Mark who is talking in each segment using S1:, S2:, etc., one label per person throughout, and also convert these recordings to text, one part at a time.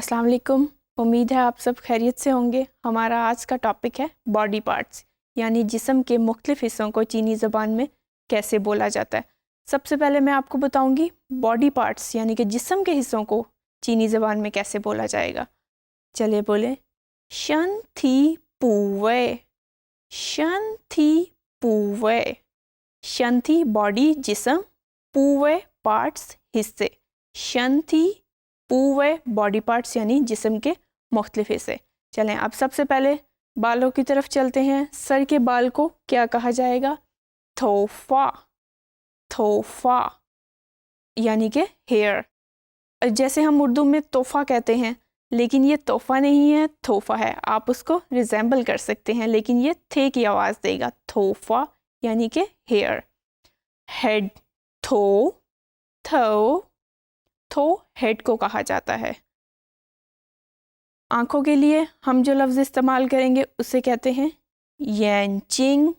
S1: अस्सलाम वालेकुम। उम्मीद है आप सब खैरियत से होंगे। हमारा आज का टॉपिक है बॉडी पार्ट्स, यानी जिस्म के मुख्तलिफ हिस्सों को चीनी ज़बान में कैसे बोला जाता है। सबसे पहले मैं आपको बताऊंगी बॉडी पार्ट्स यानी कि जिस्म के हिस्सों को चीनी ज़बान में कैसे बोला जाएगा। चलिए बोलें, शन थी पूवे, शन थी पूवे। शन थी बॉडी जिस्म, पूवे पार्ट्स हिस्से। शन थी पूवे बॉडी पार्ट्स यानी जिस्म के मुख्तलिफ हिस्से। चलें अब सबसे पहले बालों की तरफ चलते हैं। सर के बाल को क्या कहा जाएगा? थोफा, थोफा यानी कि हेयर। जैसे हम उर्दू में तोहफा कहते हैं, लेकिन ये तोहफा नहीं है, थोफा है। आप उसको रिजेंबल कर सकते हैं, लेकिन ये थे की आवाज़ देगा। थोफा यानी कि हेयर। हेड, थो, थो, थो हेड को कहा जाता है। आँखों के लिए हम जो लफ्ज़ इस्तेमाल करेंगे उसे कहते हैं येंचिंग,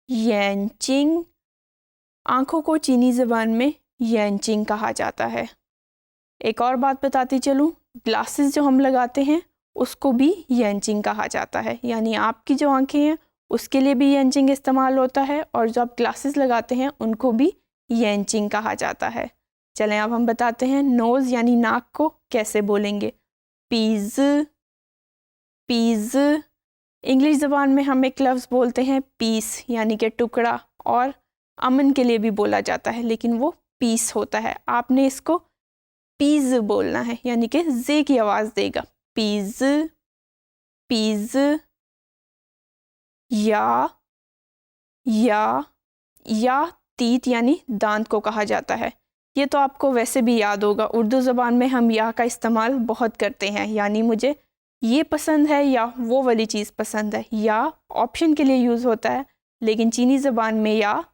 S1: येंचिंग। आँखों को चीनी ज़बान में येंचिंग कहा जाता है। एक और बात बताती चलूँ, ग्लासेस जो हम लगाते हैं उसको भी येंचिंग कहा जाता है। यानी आपकी जो आँखें हैं उसके लिए भी येंचिंग इस्तेमाल होता है, और जो आप ग्लासेस लगाते हैं उनको भी येंचिंग कहा जाता है। चलें अब हम बताते हैं नोज़ यानी नाक को कैसे बोलेंगे। Pease, Pease. इंग्लिश ज़बान में हम एक लफ्ज़ बोलते हैं पीस यानी कि टुकड़ा, और अमन के लिए भी बोला जाता है, लेकिन वो पीस होता है। आपने इसको पीज़ बोलना है, यानी कि जे की आवाज़ देगा। पीज़, पीज़। या तीत यानी दांत को कहा जाता है। ये तो आपको वैसे भी याद होगा, उर्दू ज़बान में हम या का इस्तेमाल बहुत करते हैं, यानी मुझे ये पसंद है या वो वाली चीज़ पसंद है। या ऑप्शन के लिए यूज़ होता है, लेकिन चीनी ज़बान में या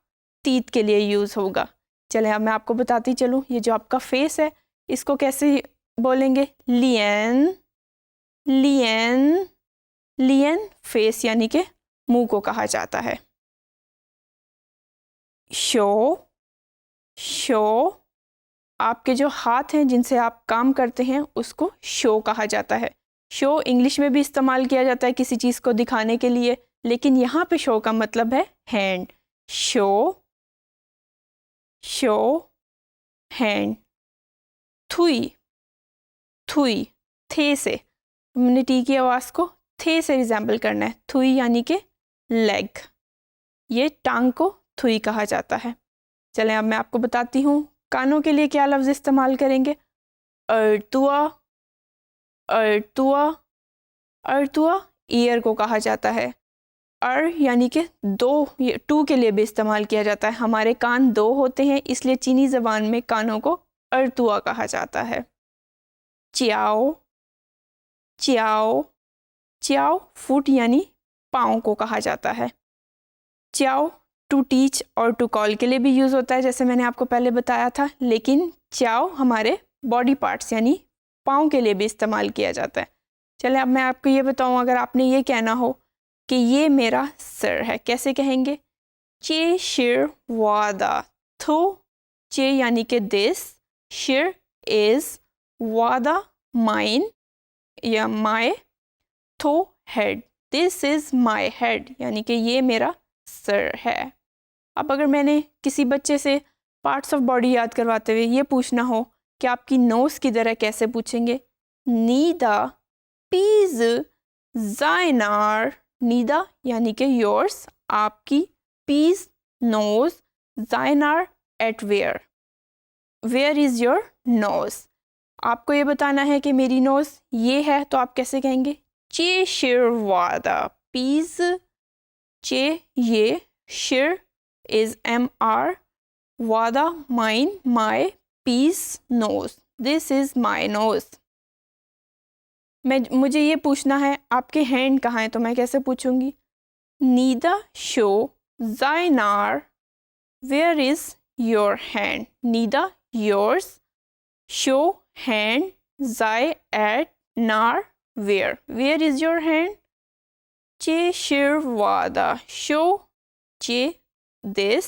S1: तीत के लिए यूज़ होगा। चलें अब मैं आपको बताती चलूँ, ये जो आपका फेस है इसको कैसे बोलेंगे। लियन, लियन, लियन फेस यानी कि मुंह को कहा जाता है। Show, show. आपके जो हाथ हैं जिनसे आप काम करते हैं उसको शो कहा जाता है। शो इंग्लिश में भी इस्तेमाल किया जाता है किसी चीज़ को दिखाने के लिए, लेकिन यहाँ पे शो का मतलब है हैंड। शो, शो, हैंड। थुई, थुई, थे से हमने टी की आवाज़ को थे से रिजेंबल करना है। थुई यानी कि लेग। ये टांग को थुई कहा जाता है। चलें अब मैं आपको बताती हूँ कानों के लिए क्या लफ्ज़ इस्तेमाल करेंगे। अर्तुआ, अर्तुआ, अर्तुआ ईयर को कहा जाता है। यानी कि दो, ये टू के लिए भी इस्तेमाल किया जाता है। हमारे कान दो होते हैं, इसलिए चीनी ज़बान में कानों को अर्तुआ कहा जाता है। च्याओ, च्याओ, च्याओ फुट यानी पाँव को कहा जाता है। च्याओ टू टीच और टू कॉल के लिए भी यूज़ होता है, जैसे मैंने आपको पहले बताया था, लेकिन च्याओ हमारे बॉडी पार्ट्स यानी पाँव के लिए भी इस्तेमाल किया जाता है। चलें अब मैं आपको ये बताऊँ, अगर आपने ये कहना हो कि ये मेरा सर है, कैसे कहेंगे। चे शिर वादा थो। चे यानी कि दिस, शिर इज़, वादा माइन या माय, थो head. This is my head यानी कि ये मेरा सर है। अब अगर मैंने किसी बच्चे से पार्ट्स ऑफ बॉडी याद करवाते हुए ये पूछना हो कि आपकी नोज़ की तरह, कैसे पूछेंगे। नीदा पीज जाइनार। नीदा यानी कि योर्स, आपकी, पीज नोज, जाइनार एट where, where is your nose. आपको ये बताना है कि मेरी नोज़ ये है, तो आप कैसे कहेंगे। चे शिर वादा पीज। चे ये, शिर is MR, वादा mine, my, peace nose, this is my nose। मुझे ये पूछना है आपके हैंड कहाँ हैं, तो मैं कैसे पूछूंगी। नीदा शो जाइनार, वेयर इज योर हैंड। नीदा योर्स, शो हैंड, जाय एट, नार वेयर इज योर हैंड। चे शिर वादा शो, चे this,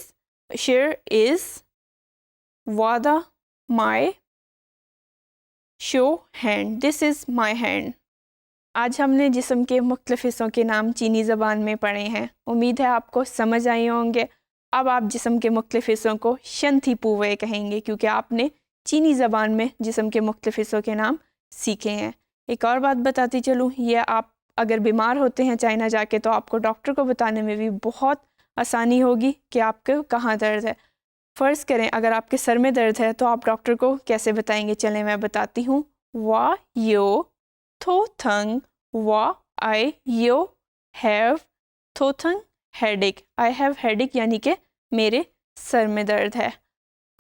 S1: shir is, wada my, show hand, this is my hand. आज हमने जिस्म के मुख्तलिफ़ हिस्सों के नाम चीनी ज़बान में पढ़े हैं। उम्मीद है आपको समझ आए होंगे। अब आप जिस्म के मुख्तलिफ़ हिस्सों को शंथी पूवे कहेंगे क्योंकि आपने चीनी ज़बान में जिस्म के मुख्तलिफ़ हिस्सों के नाम सीखे हैं। एक और बात बताती चलूँ, ये आप अगर बीमार होते हैं चाइना जाके तो आपको डॉक्टर को बताने में भी बहुत आसानी होगी कि आपको कहाँ दर्द है। फ़र्ज़ करें अगर आपके सर में दर्द है तो आप डॉक्टर को कैसे बताएंगे, चलें मैं बताती हूँ। वा यो थो थंग वा आई यो हैव थो थंग हेडेक, आई हैव हेडेक यानी कि मेरे सर में दर्द है।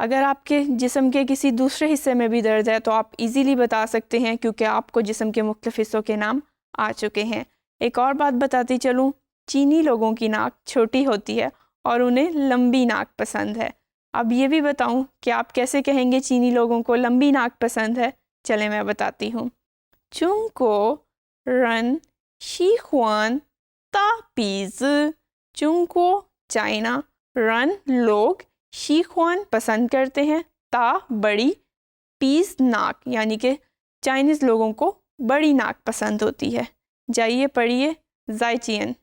S1: अगर आपके जिस्म के किसी दूसरे हिस्से में भी दर्द है तो आप इजीली बता सकते हैं क्योंकि आपको जिस्म के मुख्तलिफ़ हिस्सों के नाम आ चुके हैं। एक और बात बताती चलूँ, चीनी लोगों की नाक छोटी होती है और उन्हें लंबी नाक पसंद है। अब ये भी बताऊँ कि आप कैसे कहेंगे चीनी लोगों को लंबी नाक पसंद है, चलें मैं बताती हूँ। चुंको रन शी ख्वान ता पीज़, चुंको चाइना, रन लोग, शी ख्वान पसंद करते हैं, ता बड़ी, पीस नाक यानी कि चाइनीज़ लोगों को बड़ी नाक पसंद होती है। जाइए पढ़िए ज़ाइचियन।